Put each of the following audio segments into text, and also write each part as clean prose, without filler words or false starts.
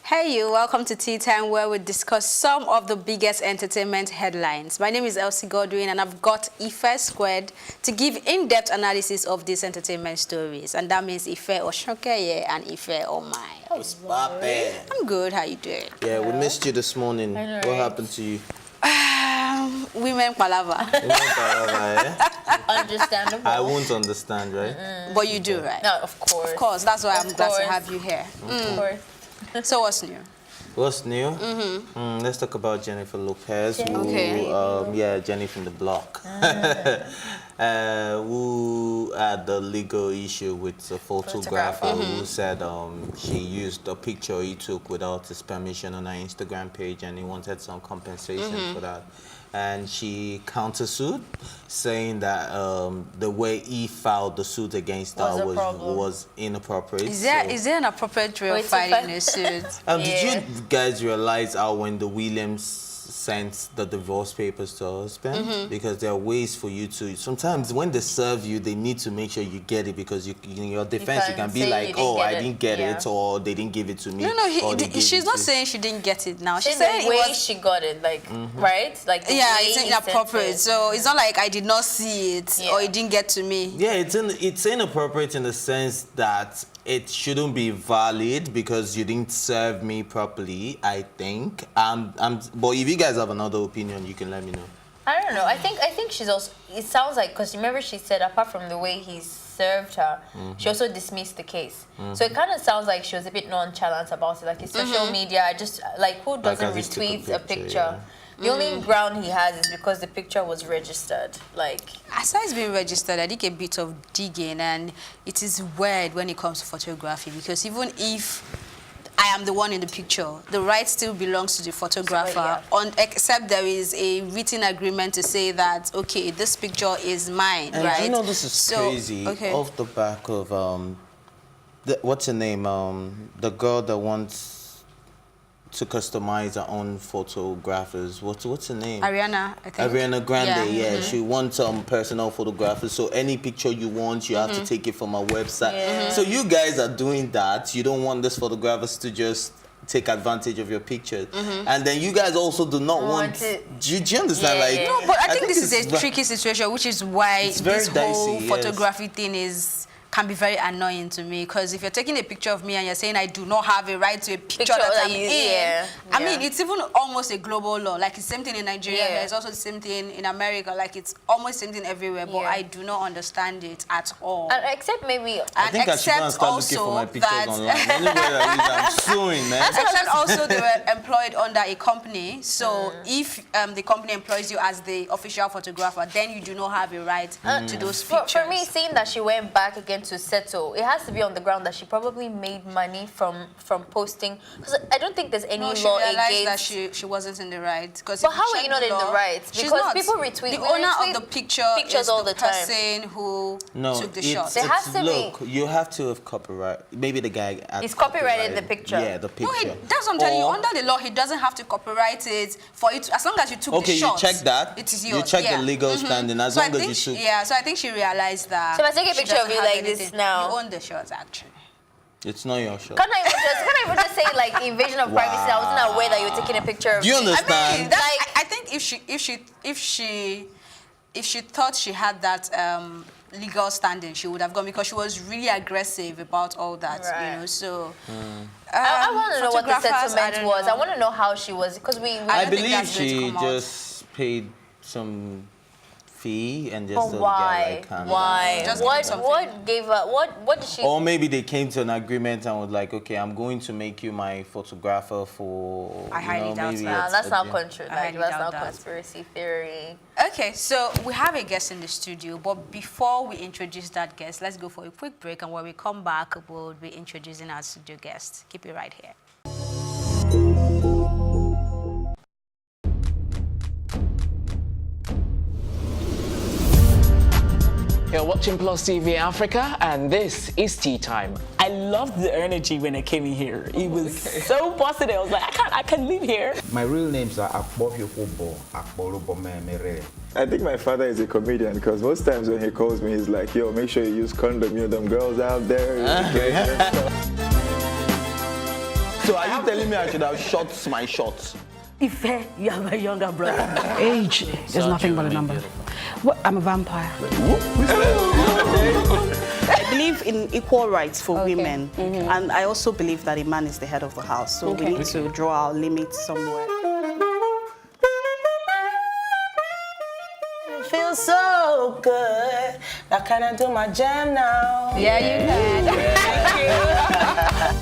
Hey you, welcome to Tea Time, where we discuss some of the biggest entertainment headlines. My name is Elsie Godwin and I've got Ife Squared to give in-depth analysis of these entertainment stories. And that means Ife Oshokeye and Ife Omai. What's poppin'? I'm good, how you doing? Yeah, we missed you this morning. What happened to you? Women palava. Women palava, yeah? Understandable. I won't understand, right? But you do, right? No, of course. Of course, that's why I'm glad to have you here. Of course. So what's new? What's new? Let's talk about Jennifer Lopez. Okay. Yeah, Jenny from the block. Who had the legal issue with a photographer who said she used a picture he took without his permission on her Instagram page, and he wanted some compensation for that. And she countersued, saying that the way he filed the suit against her was inappropriate. Is there an appropriate way of filing a suit? Did you guys realize how when the Williams sent the divorce papers to her husband? Because there are ways for you to, sometimes when they serve you, they need to make sure you get it, because in your defense you can be like, oh, I didn't get it, or they didn't give it to me. No, she's not saying she didn't get it now. She's saying the way she got it, like, right? Like, yeah, it's inappropriate. So it's not like I did not see it or it didn't get to me. Yeah, it's inappropriate in the sense that it shouldn't be valid because you didn't serve me properly, I think. But if you guys have another opinion, you can let me know. I don't know. I think she's also, it sounds like, because remember she said apart from the way he served her, she also dismissed the case. So it kind of sounds like she was a bit nonchalant about it. Like it's social media, just like who doesn't retweet a picture? Yeah. The only ground he has is because the picture was registered. Like, aside being registered, I did a bit of digging, and it is weird when it comes to photography, because even if I am the one in the picture, the right still belongs to the photographer, except there is a written agreement to say that, okay, this picture is mine, and right? You know, this is crazy. Off the back of, what's her name? The girl that wants to customize her own photographers. What's her name? Ariana, I think. Ariana Grande, yeah. She wants personal photographers. So any picture you want, you have to take it from her website. So you guys are doing that. You don't want these photographers to just take advantage of your pictures. And then you guys also do not want to... Do you understand? Like, no, but I think this is a tricky situation, which is why this whole photography thing can be very annoying to me, because if you're taking a picture of me and you're saying I do not have a right to a picture that I'm in, I mean, it's even almost a global law. Like, it's the same thing in Nigeria, there's also the same thing in America. Like, it's almost the same thing everywhere, but I do not understand it at all. Except maybe... I think I should go and start looking for my pictures online. Anywhere I'm suing, man. Except also they were employed under a company, so if the company employs you as the official photographer, then you do not have a right to those pictures. For me, seeing that she went back again to settle, it has to be on the ground that she probably made money from posting, because I don't think there's any law against that she wasn't in the right. But how are you not in the right? Because people retweet the owner of the pictures is all the the time. person who took the shot. There has to look, you have to have copyright. Maybe the guy he's copyrighted the picture. Yeah, the picture. No, that's what I'm telling you. Under the law, he doesn't have to copyright it for it, as long as you took the shot. Okay, you check that. It is yours. You check the legal standing as long as you took. Yeah, so I think she realized that. So if I take a picture of you like this now, you own the shot, actually. It's not your shot. Can I even just say, like, invasion of privacy? I wasn't aware that you were taking a picture of me. Do you understand? I mean, I think if she thought she had that legal standing, she would have gone, because she was really aggressive about all that, you know. So I want to know what the settlement was. I want to know how she was, because I believe she just paid some fee and just why? What gave her? What did she? Or maybe they came to an agreement and was like, okay, I'm going to make you my photographer for. I highly doubt that. That's not control. Like, that's not conspiracy theory. Okay, so we have a guest in the studio, but before we introduce that guest, let's go for a quick break, and when we come back, we'll be introducing our studio guest. Keep it right here. You're watching Plus TV Africa, and this is Tea Time. I loved the energy when I came in here. It was so positive. I was like, I can live here. My real names are Akbofiofobo, Akbolubomemere. I think my father is a comedian because most times when he calls me, he's like, yo, make sure you use condom, you know, them girls out there. So are you telling me I should have shot my shots? Ife, you have a younger brother. Age is nothing but a number. Well, I'm a vampire. I believe in equal rights for women, and I also believe that a man is the head of the house, so we need to draw our limits somewhere. It feels so good. Now can I do my jam now? Yeah, you can. Thank you.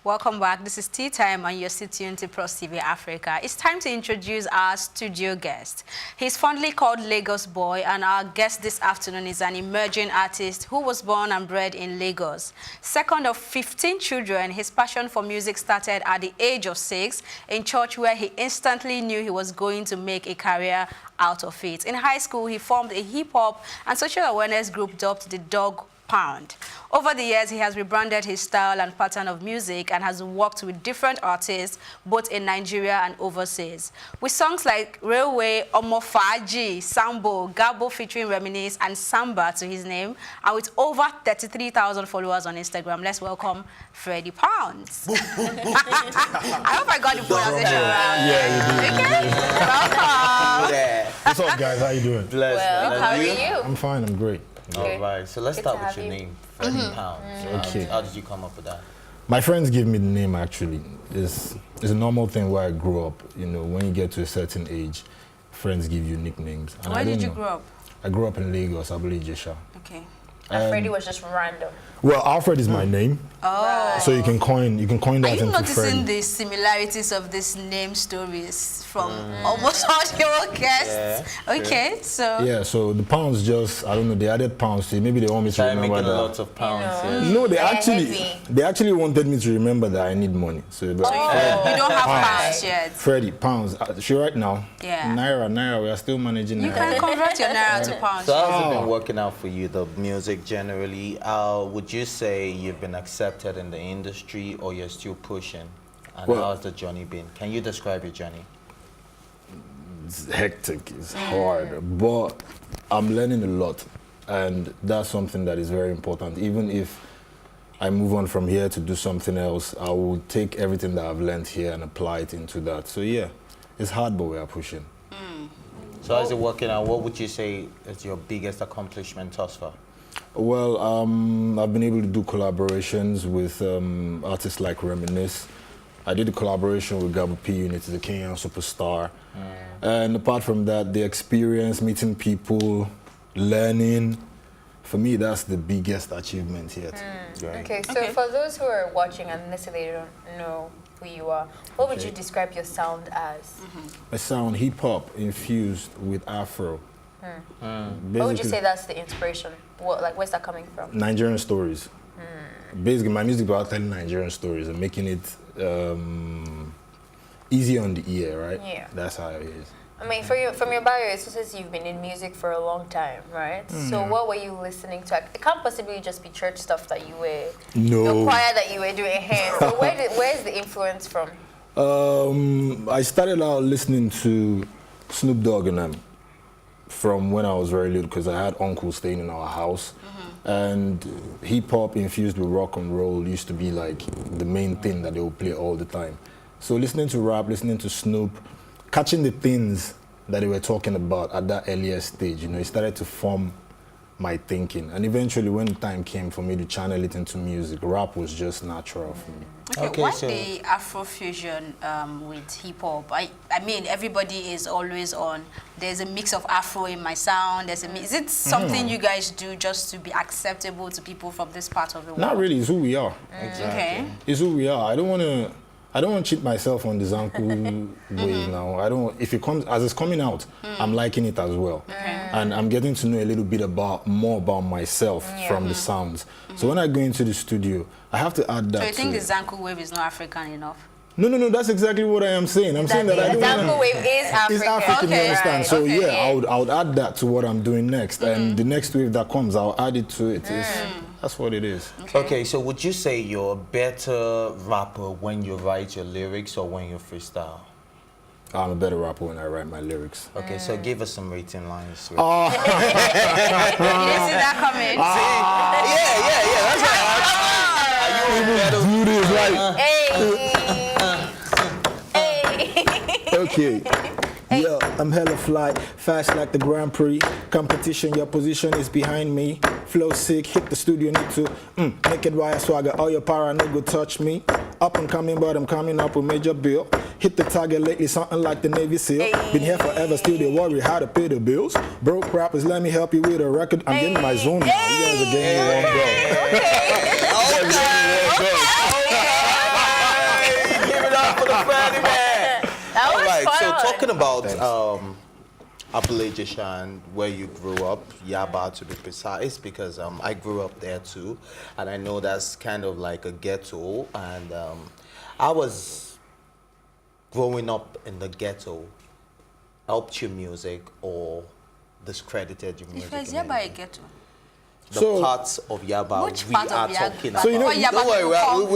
Welcome back. This is Tea Time and you're still tuned to Plus TV Africa. It's time to introduce our studio guest. He's fondly called Lagos Boy, and our guest this afternoon is an emerging artist who was born and bred in Lagos. Second of 15 children, his passion for music started at the age of 6 in church, where he instantly knew he was going to make a career out of it. In high school, he formed a hip-hop and social awareness group dubbed the Dog Pound. Over the years, he has rebranded his style and pattern of music and has worked with different artists, both in Nigeria and overseas. With songs like Railway, Omofaji, Sambo, Gabo featuring Reminisce, and Samba to his name, and with over 33,000 followers on Instagram, let's welcome Freddy Poundz. I hope I got the pronunciation right. Yeah, you did. Okay, welcome. What's up, guys? How you doing? Well, how are you? I'm fine. I'm great. All right, so let's start with your you. name, Freddy Poundz. Okay. How did you come up with that? My friends gave me the name, actually. It's a normal thing where I grew up. You know, when you get to a certain age, friends give you nicknames. And Where did you grow up? I grew up in Lagos, Jesha. Okay. And Freddy was just random. Well, Alfred is my name. Oh. So you can coin that Are you into noticing Freddy. the similarities of these name stories from almost all your guests? Yeah, okay, so... Yeah, so the pounds just, I don't know, they added pounds to it. Maybe they want me to Started remember making that. lots of pounds. You know. Yeah. No, Heavy. they actually wanted me to remember that I need money. So, you don't have pounds yet. Freddie, pounds. She right now. Yeah. Naira, we are still managing You Naira. can convert your Naira to pounds. So how's it been working out for you, the music generally? Would you say you've been accepted in the industry or you're still pushing? And how's the journey been? Can you describe your journey? It's hectic, it's hard, but I'm learning a lot. And that's something that is very important. Even if I move on from here to do something else, I will take everything that I've learned here and apply it into that. So yeah, it's hard, but we are pushing. So how's it working out? What would you say is your biggest accomplishment thus far? Well, I've been able to do collaborations with artists like Reminisce. I did a collaboration with Gabo P Unit, the Kenyan superstar. And apart from that, the experience, meeting people, learning, for me, that's the biggest achievement yet. Okay, so for those who are watching and necessarily don't know who you are, what would you describe your sound as? I sound hip-hop infused with Afro. What would you say that's the inspiration? Where's that coming from? Nigerian stories. Basically, my music is about telling Nigerian stories and making it easy on the ear, right? Yeah. That's how it is. I mean, from your bio, it says you've been in music for a long time, right? So what were you listening to? It can't possibly just be church stuff that you were, the choir that you were doing here. So where's the influence from? I started out listening to Snoop Dogg and them from when I was very little because I had uncles staying in our house. And hip-hop infused with rock and roll used to be like the main thing that they would play all the time. So listening to rap, listening to Snoop, catching the things that they were talking about at that earlier stage, you know, it started to form my thinking. And eventually when the time came for me to channel it into music, rap was just natural for me. Okay, why the Afrofusion with hip-hop? I mean, everybody is always on, there's a mix of Afro in my sound. Is it something you guys do just to be acceptable to people from this part of the world? Not really, it's who we are. Exactly. Okay. It's who we are. I don't want to cheat myself on the Zanku way now. If it comes, as it's coming out, I'm liking it as well. And I'm getting to know a little bit more about myself from the sounds. So when I go into the studio, I have to add that. So you think the Zanku wave is not African enough? No, that's exactly what I am saying. I'm saying that I don't Danko wave is African. It's African, you understand? Right. So yeah, I would add that to what I'm doing next. And the next wave that comes, I'll add it to it. That's what it is. Okay, so would you say you're a better rapper when you write your lyrics or when you freestyle? I'm a better rapper when I write my lyrics. Okay, so give us some rating lines. You didn't see that coming? Do this right. Okay. Yeah, I'm hella fly, fast like the Grand Prix. Competition, your position is behind me. Flow sick, hit the studio, need to make it wire swagger. All your power, no go touch me. Up and coming, but I'm coming up with major bill. Hit the target lately, something like the Navy SEAL. Been here forever, still they worry how to pay the bills. Broke rappers, let me help you with a record. I'm getting my zone now. You guys are getting me one, bro. Give it up for the Freddy man. All right, so talking about Abuja, where you grew up, Yaba to be precise, because I grew up there too, and I know that's kind of like a ghetto, and I was growing up in the ghetto. Helped your music or discredited your music? Because Yaba a ghetto. The parts of Yaba Which we part are of talking Yaba? about. So you know, Don't worry, we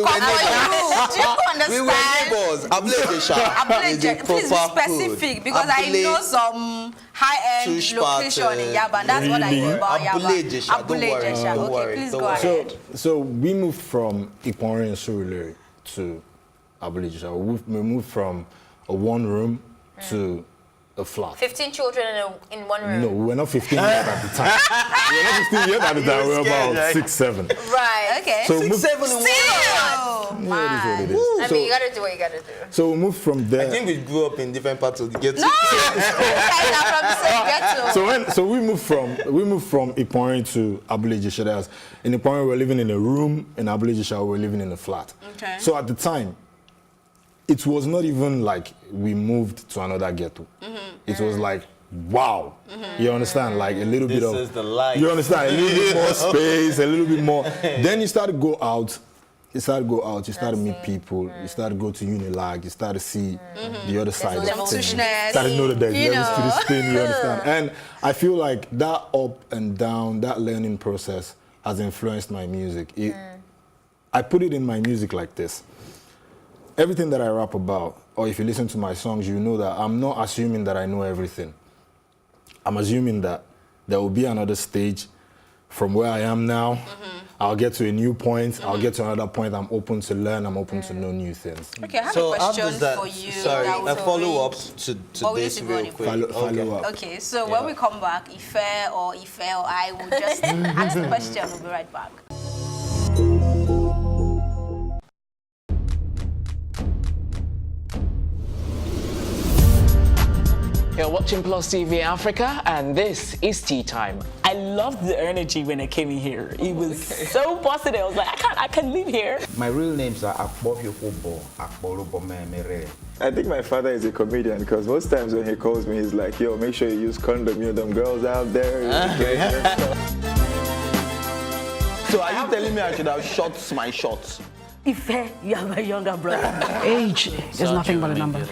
were neighbors. Do you understand? We were neighbors. Abuja, please be specific because I know some high-end location in Yaba. And that's what I know about Yaba. Abuja, don't worry. Okay, please go ahead. So we moved from Ikwanri and Surulere to Abuja. We moved from a one room to a flat. 15 children in one room. No, we were not 15 years at the time. We were not 15 years at the time. We were about 6, 7. Right. Okay. So 6, 7 in one. Still, Yeah, it is what it is. I mean, you gotta do what you gotta do. So we moved from there. I think we grew up in different parts of the ghetto. No, you guys are from the same ghetto. So we moved from Ikwanri to Abuja. In Ikwanri, we were living in a room. In Abuja, we were living in a flat. Okay. So at the time, it was not even like we moved to another ghetto. It was like, wow. You understand? Like a little bit of... This is the life. You understand? A little bit more space, a little bit more. Then you start to go out. You start to meet people. You start to go to Unilag. You start to see the other side of things. You start to know that there's levels to this thing, you understand? And I feel like that up and down, that learning process has influenced my music. I put it in my music like this. Everything that I rap about, or if you listen to my songs, you know that I'm not assuming that I know everything. I'm assuming that there will be another stage from where I am now. I'll get to a new point. I'll get to another point. I'm open to learn. I'm open to know new things. Okay, I have a question for you. Sorry, a follow-up to this real quick. Follow up. Okay, so when we come back, Ife or I will just ask the question. We'll be right back. You're watching Plus TV Africa, and this is Tea Time. I loved the energy when I came in here. It was so positive. I was like, I can't live here. My real names are Akbofyofobo, Akborobomemere. I think my father is a comedian because most times when he calls me, he's like, yo, make sure you use condom. You know, them girls out there. So are you telling me I should have shot my shots? Ife, you have a younger brother. Age is nothing but a number.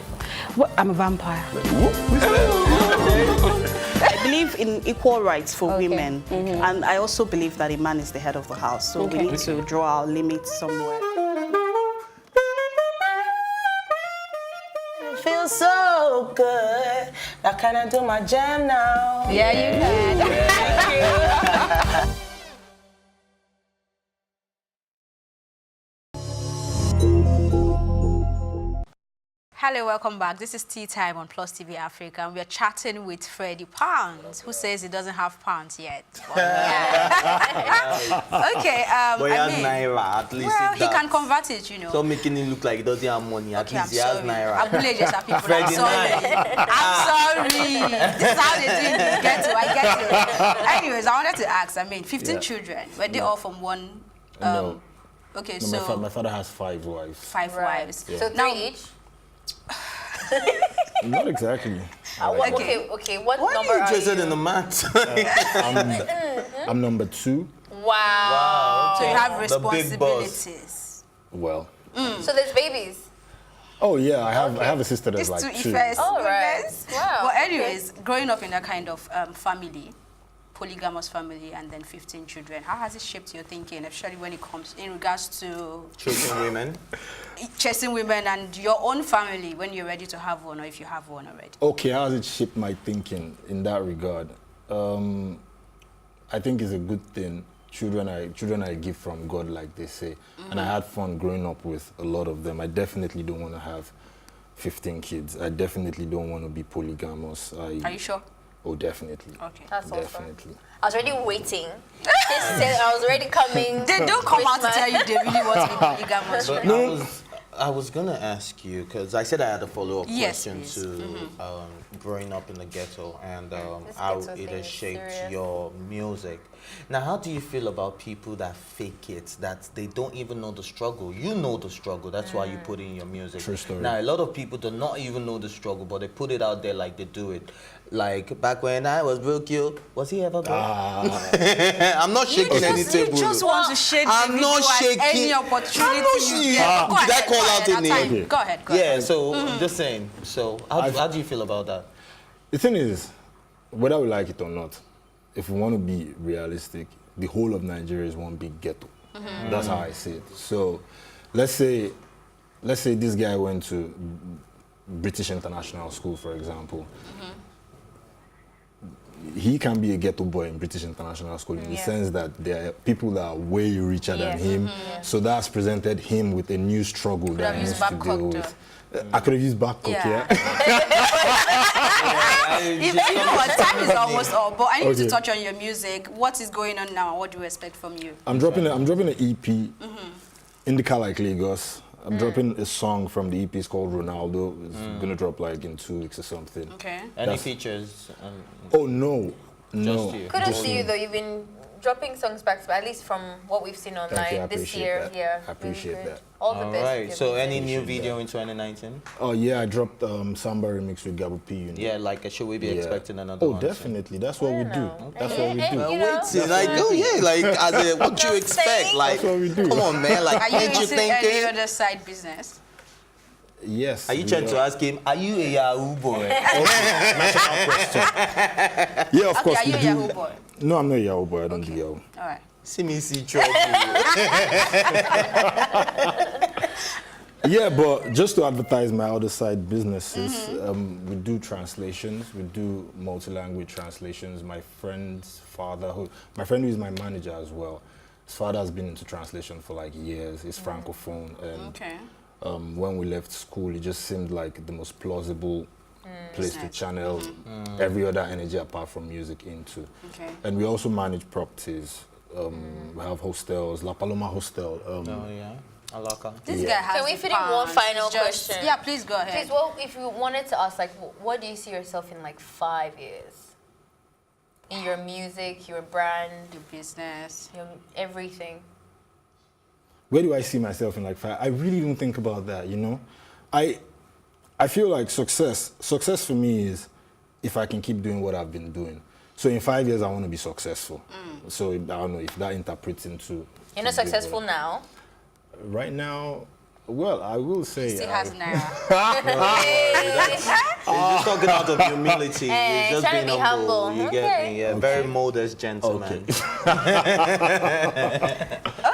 What? I'm a vampire. I believe in equal rights for women, and I also believe that a man is the head of the house, so we need to draw our limits somewhere. It feels so good. Now can I do my jam now? Yeah, you can. Hello, welcome back. This is Tea Time on Plus TV Africa, and we're chatting with Freddy Poundz, who says he doesn't have pounds yet. Okay, but he has naira, at least. Well, he can convert it, you know. So making it look like he doesn't have money, at least he has naira. Abuja people. I'm sorry. I'm sorry. This is how they do it. I get it. Anyways, I wanted to ask, 15 children, were they all from one? No. Okay, No, so... my father has 5 wives. 5 wives. So 3 each? Not exactly. Okay, what Why number are you interested are in the maths? I'm number 2. Wow. So you have The big boss. responsibilities. Well. So there's babies? Oh yeah, I have a sister that's These like two 2. Ifes. Oh, right. Wow. Well, anyways, growing up in that kind of family, polygamous family, and then 15 children, how has it shaped your thinking, especially when it comes in regards to chasing women and your own family when you're ready to have one, or if you have one already? Okay, how has it shaped my thinking in that regard? I think it's a good thing. Children are a gift from God, like they say. And I had fun growing up with a lot of them. I definitely don't want to have 15 kids. I definitely don't want to be polygamous. Are you sure? Oh, definitely. Okay. That's definitely. Awesome. I was already waiting. I was already coming. They don't come out to tell you they really want to be polygamous. But Right? I was going to ask you, because I said I had a follow-up question please. to growing up in the ghetto and This how ghetto it thing has is shaped serious. your music. Now, how do you feel about people that fake it, that they don't even know the struggle? You know the struggle, that's why you put it in your music. True story. Now, a lot of people do not even know the struggle, but they put it out there like they do it. Like, back when I was broke, was he ever broke? I'm not shaking any table. You just want to shake I'm the not video at shaking. any opportunity I'm not you shaking. get. Go Did I ahead, call go out ahead, a that's name? fine. Go ahead, go Yeah, ahead. so I'm just saying. So how do you feel about that? The thing is, whether we like it or not, if we want to be realistic, the whole of Nigeria is one big ghetto. That's how I see it. So let's say this guy went to British International School, for example. He can be a ghetto boy in British International School in the sense that there are people that are way richer than him. So that's presented him with a new struggle that he needs to deal with. I could have used Babcock, yeah. You know what, time is almost up, but I need to touch on your music. What is going on now? What do we expect from you? I'm dropping an EP in the car like Lagos. I'm dropping a song from the EP. It's called Ronaldo. It's gonna drop like in 2 weeks or something. Okay. Any features? Oh no, no. Just you. Kudos to you though. You've been dropping songs back to back, at least from what we've seen online Thank you, I this appreciate year. that. Yeah, I appreciate really good. that. All the All best. right. with So your any music. new video in 2019? Oh yeah, I dropped Samba remix with Gabo P. Yeah, like should we be expecting another Oh, one? definitely. That's what we do. That's what we do. You know, Like, oh yeah, like as a, what you expect? Like, That's what we do. come on, man. Like, Are you ain't you into any thinking? other side business? Yes. Are you we trying to ask him? Are you a Yahoo boy? Yeah, of course Are we you a do. Yahoo boy? No, I'm not a Yahoo boy. I don't do Yahoo. All right. See me see trouble. Yeah, but just to advertise my other side businesses, we do translations. We do multi-language translations. My friend who is my manager as well, his father has been into translation for like years. He's francophone, and when we left school, it just seemed like the most plausible place to channel every other energy apart from music into. Okay. And we also manage properties. We have hostels, La Paloma Hostel. Oh yeah, Alaka. This guy has Can we the fit in one pounds. final Just- question? Yeah, please go ahead. Please, well, if you wanted to ask, like, what do you see yourself in like 5 years? In your music, your brand, Your business. your everything. Where do I see myself in like 5? I really don't think about that, you know? I feel like success for me is if I can keep doing what I've been doing. So in 5 years, I want to be successful. So I don't know if that interprets into... You're not successful now. Right now, well, I will say... Still has Naira. He's just talking out of humility. Hey, He's just trying to being be humble. humble. You get me? Yeah, very modest gentleman.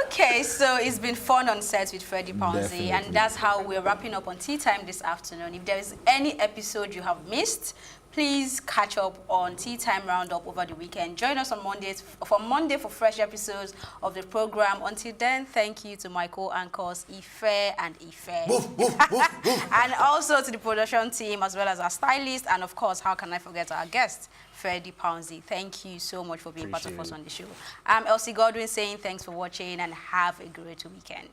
Okay, so it's been fun on set with Freddy Poundz, Definitely. and that's how we're wrapping up on Tea Time this afternoon. If there is any episode you have missed, please catch up on Tea Time Roundup over the weekend. Join us on Monday for fresh episodes of the program. Until then, thank you to my co-anchors Ife and Ife. And also to the production team, as well as our stylist, and of course, how can I forget our guest, Freddy Poundz. Thank you so much for being part of us on the show. I'm Elsie Godwin saying thanks for watching and have a great weekend.